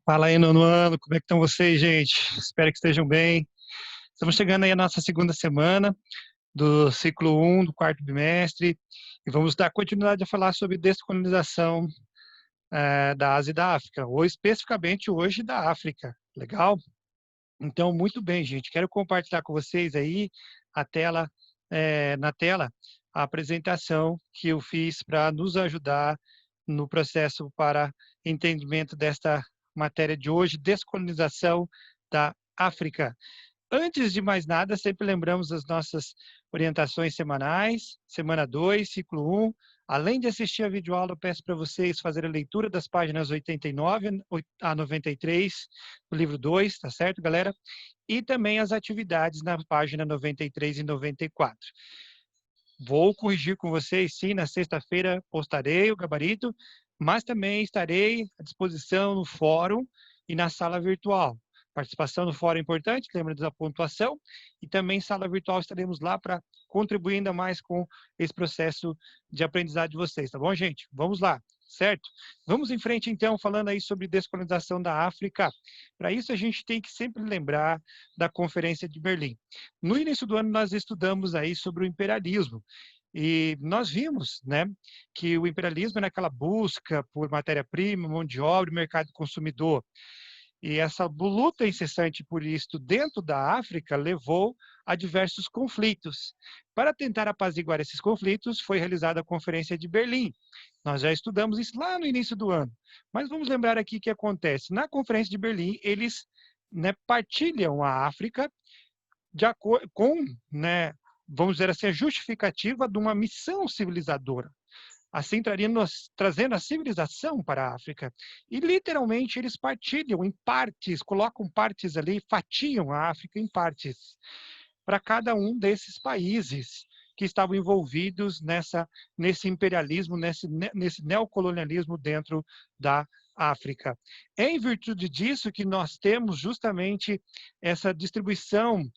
Fala aí, nono ano, como é que estão vocês, gente? Espero que estejam bem. Estamos chegando aí à nossa segunda semana do ciclo um do quarto bimestre e vamos dar continuidade a falar sobre descolonização da Ásia e da África, ou especificamente hoje da África. Legal? Então, muito bem, gente. Quero compartilhar com vocês aí a tela, na tela a apresentação que eu fiz para nos ajudar no processo para entendimento desta matéria de hoje, descolonização da África. Antes de mais nada, sempre lembramos as nossas orientações semanais, semana 2, ciclo 1. Além de assistir a videoaula, eu peço para vocês fazerem a leitura das páginas 89 a 93 do livro 2, tá certo, galera? E também as atividades na página 93 e 94. Vou corrigir com vocês, sim, na sexta-feira postarei o gabarito, mas também estarei à disposição no fórum e na sala virtual. Participação no fórum é importante, lembra da pontuação, e também sala virtual estaremos lá para contribuir ainda mais com esse processo de aprendizado de vocês, tá bom, gente? Vamos lá, certo? Vamos em frente, então, falando aí sobre descolonização da África. Para isso, a gente tem que sempre lembrar da Conferência de Berlim. No início do ano, nós estudamos aí sobre o imperialismo, e nós vimos, né, que o imperialismo é aquela busca por matéria-prima, mão de obra e mercado consumidor. E essa luta incessante por isto dentro da África levou a diversos conflitos. Para tentar apaziguar esses conflitos, foi realizada a Conferência de Berlim. Nós já estudamos isso lá no início do ano. Mas vamos lembrar aqui o que acontece. Na Conferência de Berlim, eles, né, partilham a África de acordo com, né, vamos dizer assim, a justificativa de uma missão civilizadora. Assim, trazendo a civilização para a África. E, literalmente, eles partilham em partes, colocam partes ali, fatiam a África em partes, para cada um desses países que estavam envolvidos nesse imperialismo, nesse neocolonialismo dentro da África. É em virtude disso que nós temos justamente essa distribuição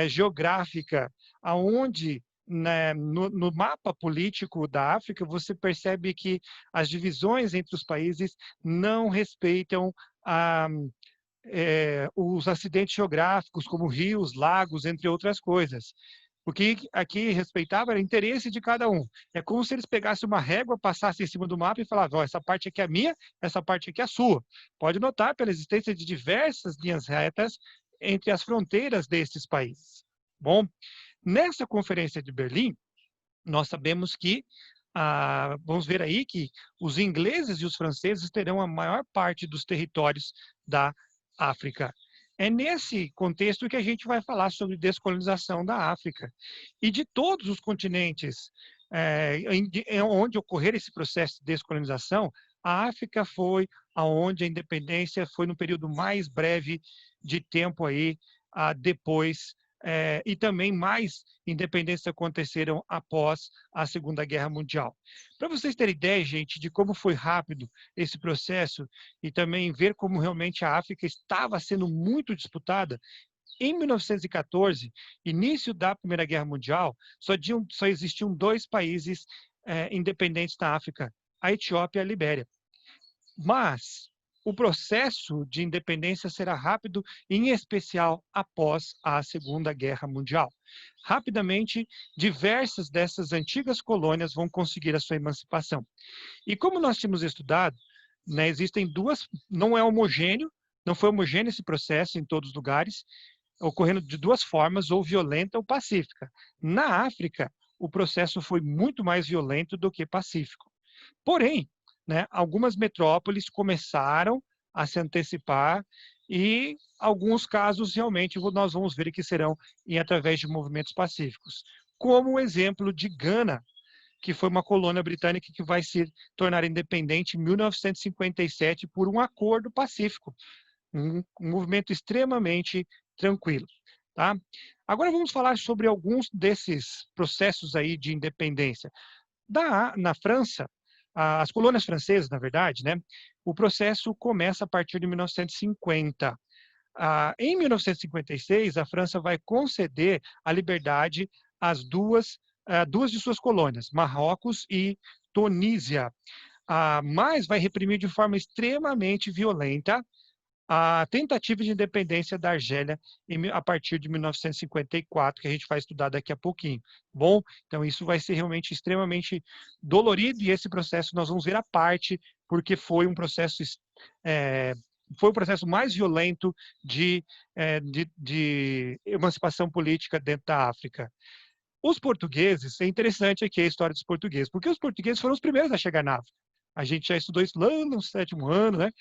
geográfica, aonde, né, no mapa político da África, você percebe que as divisões entre os países não respeitam os acidentes geográficos, como rios, lagos, entre outras coisas. O que aqui respeitava era o interesse de cada um. É como se eles pegassem uma régua, passassem em cima do mapa e falavam, essa parte aqui é minha, essa parte aqui é sua. Pode notar pela existência de diversas linhas retas entre as fronteiras desses países. Bom, nessa conferência de Berlim, nós sabemos que, vamos ver aí que os ingleses e os franceses terão a maior parte dos territórios da África. É nesse contexto que a gente vai falar sobre descolonização da África. E de todos os continentes onde ocorrer esse processo de descolonização, a África foi aonde a independência foi no período mais breve de tempo aí, depois, e também mais independências aconteceram após a Segunda Guerra Mundial. Para vocês terem ideia, gente, de como foi rápido esse processo e também ver como realmente a África estava sendo muito disputada, em 1914, início da Primeira Guerra Mundial, só existiam dois países independentes da África, a Etiópia e a Libéria. Mas o processo de independência será rápido, em especial após a Segunda Guerra Mundial. Rapidamente, diversas dessas antigas colônias vão conseguir a sua emancipação. E como nós tínhamos estudado, né, existem duas, não é homogêneo, não foi homogêneo esse processo em todos os lugares, ocorrendo de duas formas, ou violenta ou pacífica. Na África, o processo foi muito mais violento do que pacífico. Porém, né, algumas metrópoles começaram a se antecipar e alguns casos realmente nós vamos ver que serão através de movimentos pacíficos. Como o exemplo de Gana, que foi uma colônia britânica que vai se tornar independente em 1957 por um acordo pacífico, um movimento extremamente tranquilo. Tá? Agora vamos falar sobre alguns desses processos aí de independência. Na França, as colônias francesas, na verdade, né, o processo começa a partir de 1950. Em 1956, a França vai conceder a liberdade às duas de suas colônias, Marrocos e Tunísia, mas vai reprimir de forma extremamente violenta a tentativa de independência da Argélia a partir de 1954, que a gente vai estudar daqui a pouquinho. Bom, então isso vai ser realmente extremamente dolorido e esse processo nós vamos ver à parte, porque é, foi o processo mais violento de emancipação política dentro da África. Os portugueses, é interessante aqui a história dos portugueses, porque os portugueses foram os primeiros a chegar na África. A gente já estudou isso lá no 7º ano, né?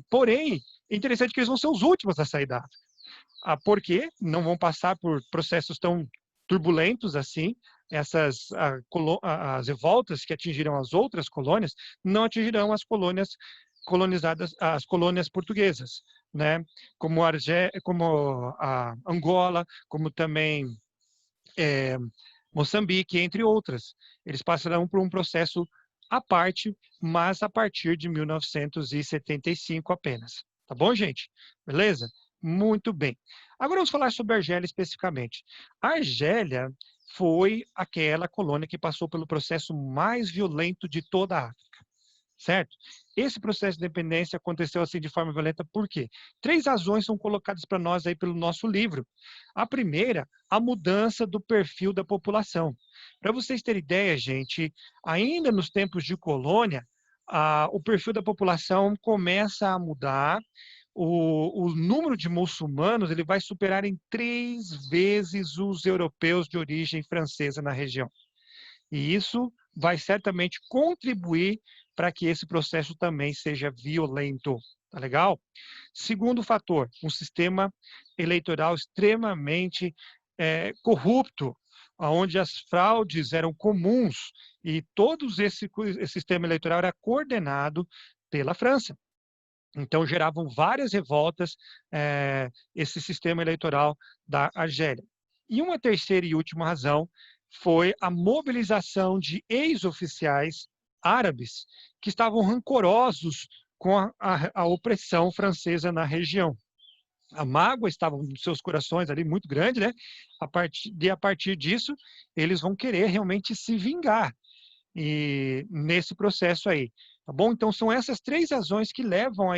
Porém, é interessante que eles vão ser os últimos a sair da África. Porque não vão passar por processos tão turbulentos assim, as revoltas que atingirão as outras colônias não atingirão as colônias colonizadas, as colônias portuguesas, né? Como a Angola, como também Moçambique, entre outras. Eles passarão por um processo à parte, mas a partir de 1975 apenas. Tá bom, gente? Beleza? Muito bem. Agora vamos falar sobre a Argélia especificamente. A Argélia foi aquela colônia que passou pelo processo mais violento de toda a África, certo? Esse processo de independência aconteceu assim de forma violenta por quê? 3 razões são colocadas para nós aí pelo nosso livro. A primeira, a mudança do perfil da população. Para vocês terem ideia, gente, ainda nos tempos de colônia, o perfil da população começa a mudar, o número de muçulmanos ele vai superar em 3 vezes os europeus de origem francesa na região. E isso vai certamente contribuir para que esse processo também seja violento. Tá legal? Segundo fator, um sistema eleitoral extremamente corrupto, onde as fraudes eram comuns e todo esse sistema eleitoral era coordenado pela França. Então, geravam várias revoltas esse sistema eleitoral da Argélia. E uma terceira e última razão foi a mobilização de ex-oficiais árabes que estavam rancorosos com a opressão francesa na região. A mágoa estava nos seus corações ali muito grande, né? A partir disso, eles vão querer realmente se vingar e nesse processo aí, tá bom? Então são essas 3 razões que levam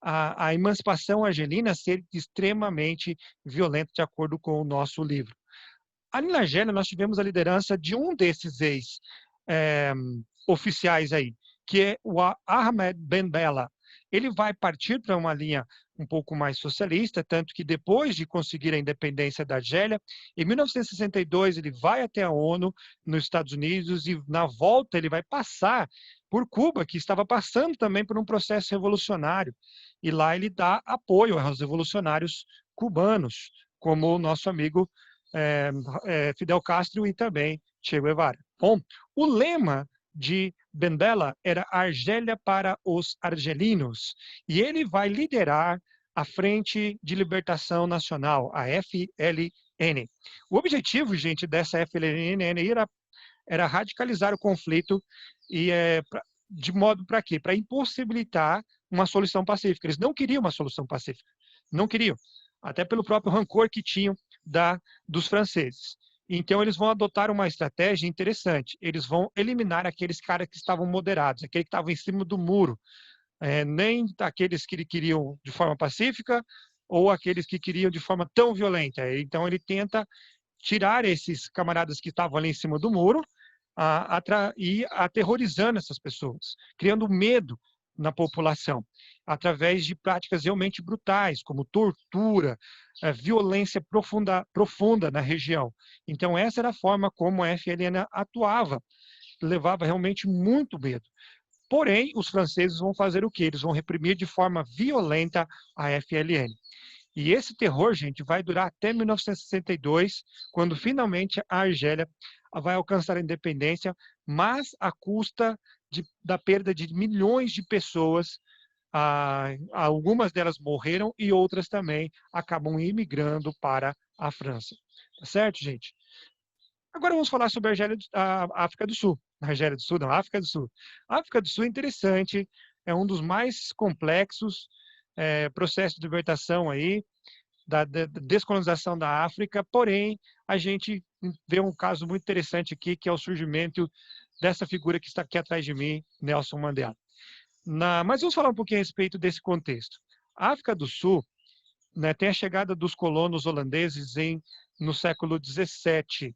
a emancipação argelina a ser extremamente violenta, de acordo com o nosso livro. Ali na Argélia, nós tivemos a liderança de um desses ex-oficiais aí, que é o Ahmed Ben Bella. Ele vai partir para uma linha um pouco mais socialista, tanto que depois de conseguir a independência da Argélia, em 1962 ele vai até a ONU nos Estados Unidos e na volta ele vai passar por Cuba, que estava passando também por um processo revolucionário, e lá ele dá apoio aos revolucionários cubanos, como o nosso amigo Fidel Castro e também Che Guevara. Bom, o lema de Ben Bella era Argélia para os argelinos, e ele vai liderar a Frente de Libertação Nacional, a FLN. O objetivo, gente, dessa FLN era radicalizar o conflito e de modo para quê? Para impossibilitar uma solução pacífica. Eles não queriam uma solução pacífica, não queriam, até pelo próprio rancor que tinham dos franceses. Então, eles vão adotar uma estratégia interessante. Eles vão eliminar aqueles caras que estavam moderados, aqueles que estavam em cima do muro, nem aqueles que queriam de forma pacífica ou aqueles que queriam de forma tão violenta. Então, ele tenta tirar esses camaradas que estavam ali em cima do muro e aterrorizando essas pessoas, criando medo na população, através de práticas realmente brutais, como tortura, violência profunda na região. Então, essa era a forma como a FLN atuava, levava realmente muito medo. Porém, os franceses vão fazer o quê? Eles vão reprimir de forma violenta a FLN. E esse terror, gente, vai durar até 1962, quando finalmente a Argélia vai alcançar a independência, mas à custa da perda de milhões de pessoas. Algumas delas morreram e outras também acabam imigrando para a França. Tá certo, gente? Agora vamos falar sobre a África do Sul. A Argélia do Sul, não, a África do Sul. A África do Sul é interessante, é um dos mais complexos processos de libertação aí, da descolonização da África, porém, a gente vê um caso muito interessante aqui, que é o surgimento dessa figura que está aqui atrás de mim, Nelson Mandela. Mas vamos falar um pouquinho a respeito desse contexto. A África do Sul, né, tem a chegada dos colonos holandeses no século XVII.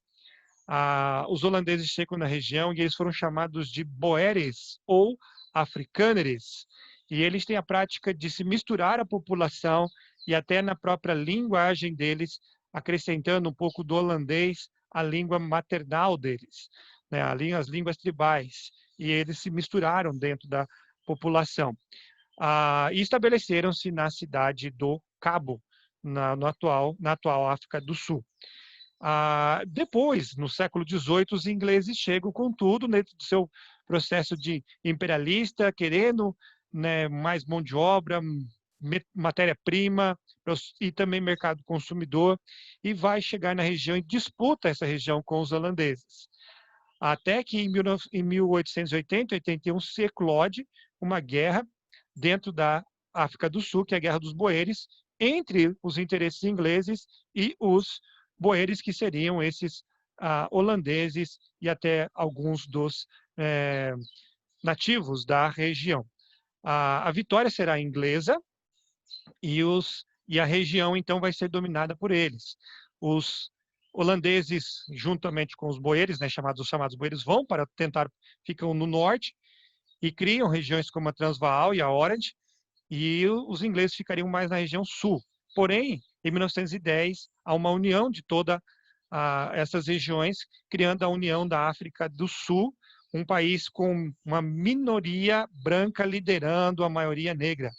Os holandeses chegam na região e eles foram chamados de Boeres ou Afrikaners. E eles têm a prática de se misturar à população e até na própria linguagem deles, acrescentando um pouco do holandês à língua maternal deles, né, as línguas tribais. E eles se misturaram dentro da população. E estabeleceram-se na cidade do Cabo, na atual África do Sul. Depois, no século XVIII, os ingleses chegam com tudo dentro do seu processo de imperialista, querendo, né, mais mão de obra, matéria-prima e também mercado consumidor, e vai chegar na região e disputa essa região com os holandeses. Até que em 1880, 81, se eclode uma guerra dentro da África do Sul, que é a Guerra dos Boeres, entre os interesses ingleses e os boeres, que seriam esses holandeses e até alguns dos nativos da região. A vitória será inglesa e a região, então, vai ser dominada por eles. Os holandeses, juntamente com os boeres, né, chamados boeres, ficam no norte e criam regiões como a Transvaal e a Orange, e os ingleses ficariam mais na região sul. Porém, em 1910, há uma união de todas essas regiões, criando a União da África do Sul, um país com uma minoria branca liderando a maioria negra.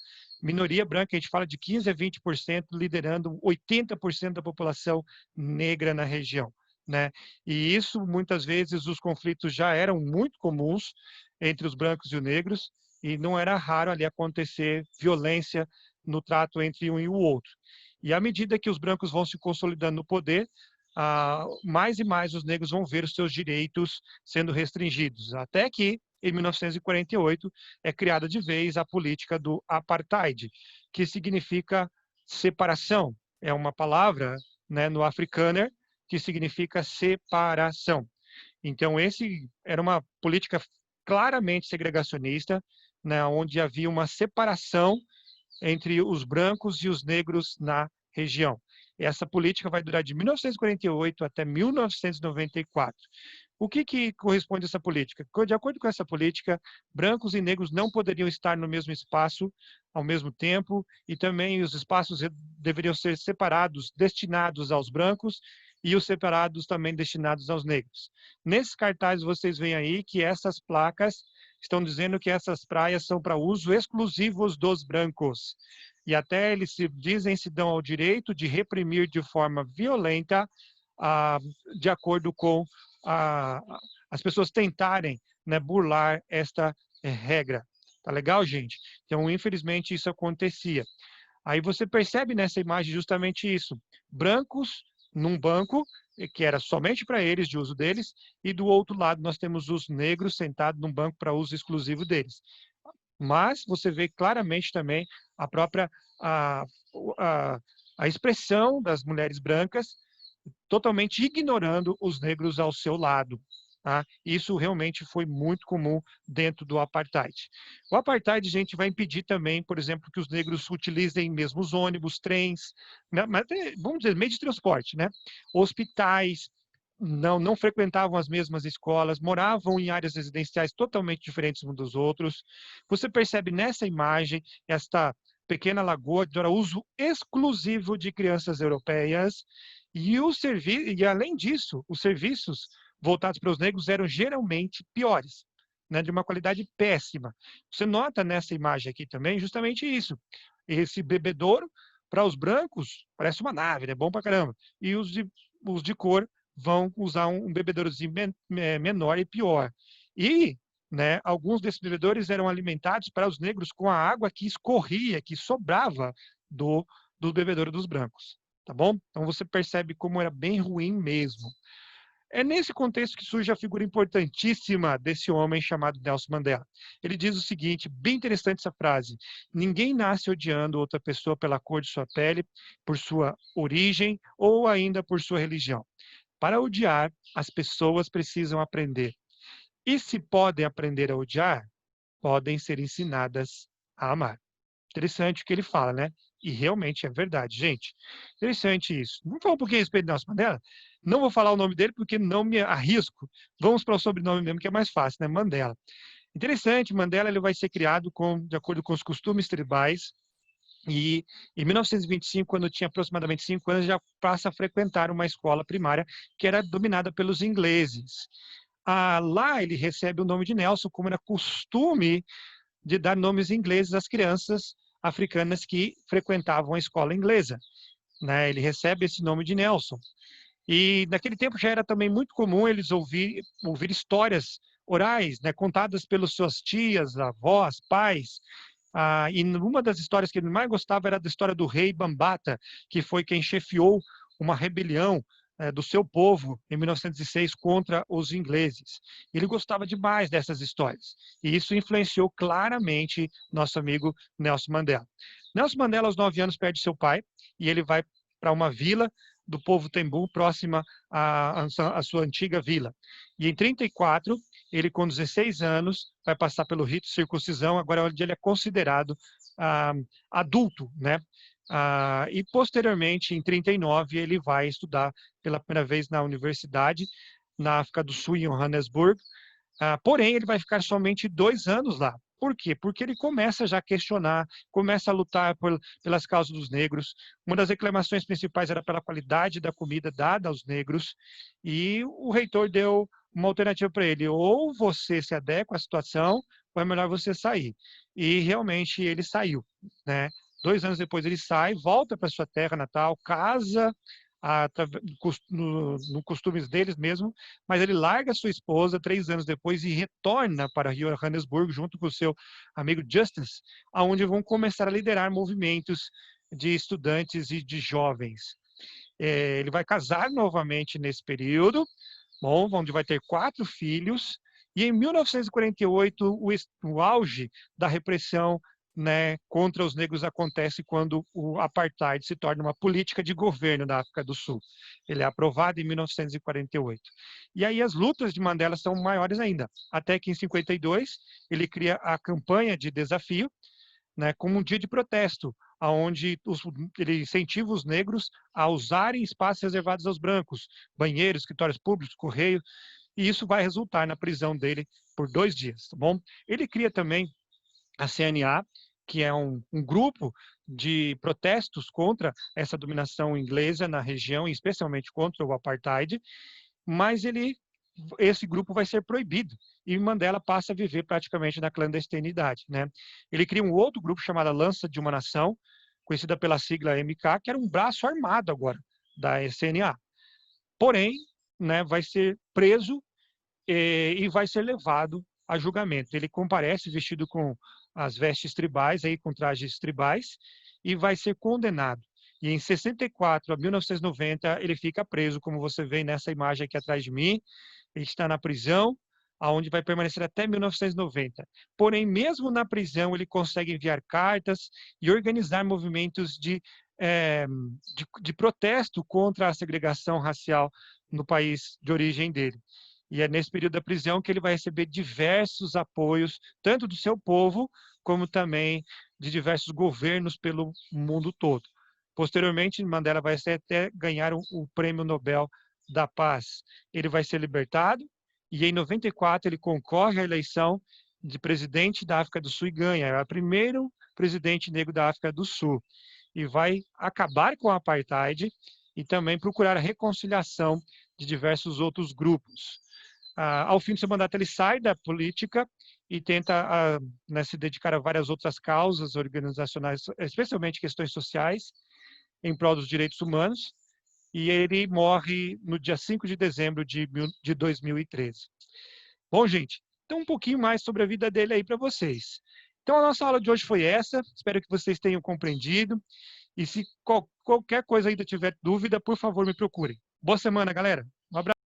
Minoria branca, a gente fala de 15% a 20%, liderando 80% da população negra na região, né? E isso, muitas vezes, os conflitos já eram muito comuns entre os brancos e os negros, e não era raro ali acontecer violência no trato entre um e o outro. E à medida que os brancos vão se consolidando no poder, mais e mais os negros vão ver os seus direitos sendo restringidos, até que, em 1948, é criada de vez a política do apartheid, que significa separação. É uma palavra, né, no Afrikaner, que significa separação. Então, esse era uma política claramente segregacionista, né, onde havia uma separação entre os brancos e os negros na região. Essa política vai durar de 1948 até 1994. O que corresponde a essa política? De acordo com essa política, brancos e negros não poderiam estar no mesmo espaço ao mesmo tempo, e também os espaços deveriam ser separados, destinados aos brancos, e os separados também destinados aos negros. Nesses cartazes vocês veem aí que essas placas estão dizendo que essas praias são para uso exclusivo dos brancos. E até eles se dão ao direito de reprimir de forma violenta, de acordo com as pessoas tentarem, né, burlar esta regra. Tá legal, gente? Então, infelizmente, isso acontecia. Aí você percebe nessa imagem justamente isso. Brancos num banco, que era somente para eles, de uso deles, e do outro lado nós temos os negros sentados num banco para uso exclusivo deles. Mas você vê claramente também a própria a expressão das mulheres brancas totalmente ignorando os negros ao seu lado. Tá? Isso realmente foi muito comum dentro do apartheid. O apartheid, gente, vai impedir também, por exemplo, que os negros utilizem mesmo os ônibus, trens, né? Mas, vamos dizer, meio de transporte, né? Hospitais, não frequentavam as mesmas escolas, moravam em áreas residenciais totalmente diferentes uns dos outros. Você percebe nessa imagem esta pequena lagoa de uso exclusivo de crianças europeias, e além disso, os serviços voltados para os negros eram geralmente piores, né, de uma qualidade péssima. Você nota nessa imagem aqui também justamente isso. Esse bebedouro, para os brancos, parece uma nave, é, né, bom pra caramba. E os de cor vão usar um bebedourozinho menor e pior. E, né, alguns desses bebedouros eram alimentados para os negros com a água que escorria, que sobrava do bebedouro dos brancos. Tá bom? Então você percebe como era bem ruim mesmo. É nesse contexto que surge a figura importantíssima desse homem chamado Nelson Mandela. Ele diz o seguinte, bem interessante essa frase: ninguém nasce odiando outra pessoa pela cor de sua pele, por sua origem ou ainda por sua religião. Para odiar, as pessoas precisam aprender. E se podem aprender a odiar, podem ser ensinadas a amar. Interessante o que ele fala, né? E realmente é verdade, gente. Interessante isso. Vamos falar um pouquinho a respeito de Nelson Mandela? Não vou falar o nome dele porque não me arrisco. Vamos para o sobrenome mesmo, que é mais fácil, né? Mandela. Interessante, Mandela ele vai ser criado de acordo com os costumes tribais e em 1925, quando tinha aproximadamente 5 anos, já passa a frequentar uma escola primária que era dominada pelos ingleses. Lá ele recebe o nome de Nelson, como era costume de dar nomes ingleses às crianças africanas que frequentavam a escola inglesa. Né? Ele recebe esse nome de Nelson. E naquele tempo já era também muito comum eles ouvir histórias orais, né, contadas pelas suas tias, avós, pais. E uma das histórias que ele mais gostava era da história do rei Bambata, que foi quem chefiou uma rebelião do seu povo em 1906 contra os ingleses. Ele gostava demais dessas histórias. E isso influenciou claramente nosso amigo Nelson Mandela. Nelson Mandela, aos 9 anos, perde seu pai e ele vai para uma vila do povo Tembu, próxima à sua antiga vila. E em 34, ele com 16 anos vai passar pelo rito de circuncisão, agora onde ele é considerado adulto, né? E posteriormente, em 39, ele vai estudar pela primeira vez na universidade, na África do Sul, em Johannesburg. Porém, ele vai ficar somente 2 anos lá. Por quê? Porque ele começa já a questionar, começa a lutar pelas causas dos negros. Uma das reclamações principais era pela qualidade da comida dada aos negros, e o reitor deu uma alternativa para ele: ou você se adequa à situação, ou é melhor você sair. E realmente ele saiu, né? 2 anos depois ele sai, volta para sua terra natal, casa no costumes deles mesmo, mas ele larga sua esposa 3 anos depois e retorna para Johannesburg junto com o seu amigo Justice, aonde vão começar a liderar movimentos de estudantes e de jovens. Ele vai casar novamente nesse período, bom, onde vai ter 4 filhos, e em 1948 o auge da repressão, né, contra os negros acontece quando o apartheid se torna uma política de governo da África do Sul. Ele é aprovado em 1948. E aí as lutas de Mandela são maiores ainda, até que em 52 ele cria a campanha de desafio, né, como um dia de protesto, onde ele incentiva os negros a usarem espaços reservados aos brancos, banheiros, escritórios públicos, correio, e isso vai resultar na prisão dele por 2 dias, tá bom? Ele cria também a CNA, que é um grupo de protestos contra essa dominação inglesa na região, especialmente contra o apartheid, mas esse grupo vai ser proibido e Mandela passa a viver praticamente na clandestinidade, né? Ele cria um outro grupo chamado Lança de uma Nação, conhecida pela sigla MK, que era um braço armado agora da CNA. Porém, né, vai ser preso e vai ser levado a julgamento. Ele comparece vestido com as vestes tribais, aí, com trajes tribais, e vai ser condenado. E em 64 a 1990, ele fica preso, como você vê nessa imagem aqui atrás de mim. Ele está na prisão, aonde vai permanecer até 1990. Porém, mesmo na prisão, ele consegue enviar cartas e organizar movimentos de protesto contra a segregação racial no país de origem dele. E é nesse período da prisão que ele vai receber diversos apoios, tanto do seu povo, como também de diversos governos pelo mundo todo. Posteriormente, Mandela vai até ganhar o Prêmio Nobel da Paz. Ele vai ser libertado e em 94 ele concorre à eleição de presidente da África do Sul e ganha. É o primeiro presidente negro da África do Sul. E vai acabar com o apartheid e também procurar a reconciliação de diversos outros grupos. Ao fim do seu mandato, ele sai da política e tenta né, se dedicar a várias outras causas organizacionais, especialmente questões sociais, em prol dos direitos humanos, e ele morre no dia 5 de dezembro de 2013. Bom, gente, então um pouquinho mais sobre a vida dele aí para vocês. Então a nossa aula de hoje foi essa, espero que vocês tenham compreendido, e se qualquer coisa ainda tiver dúvida, por favor me procurem. Boa semana, galera!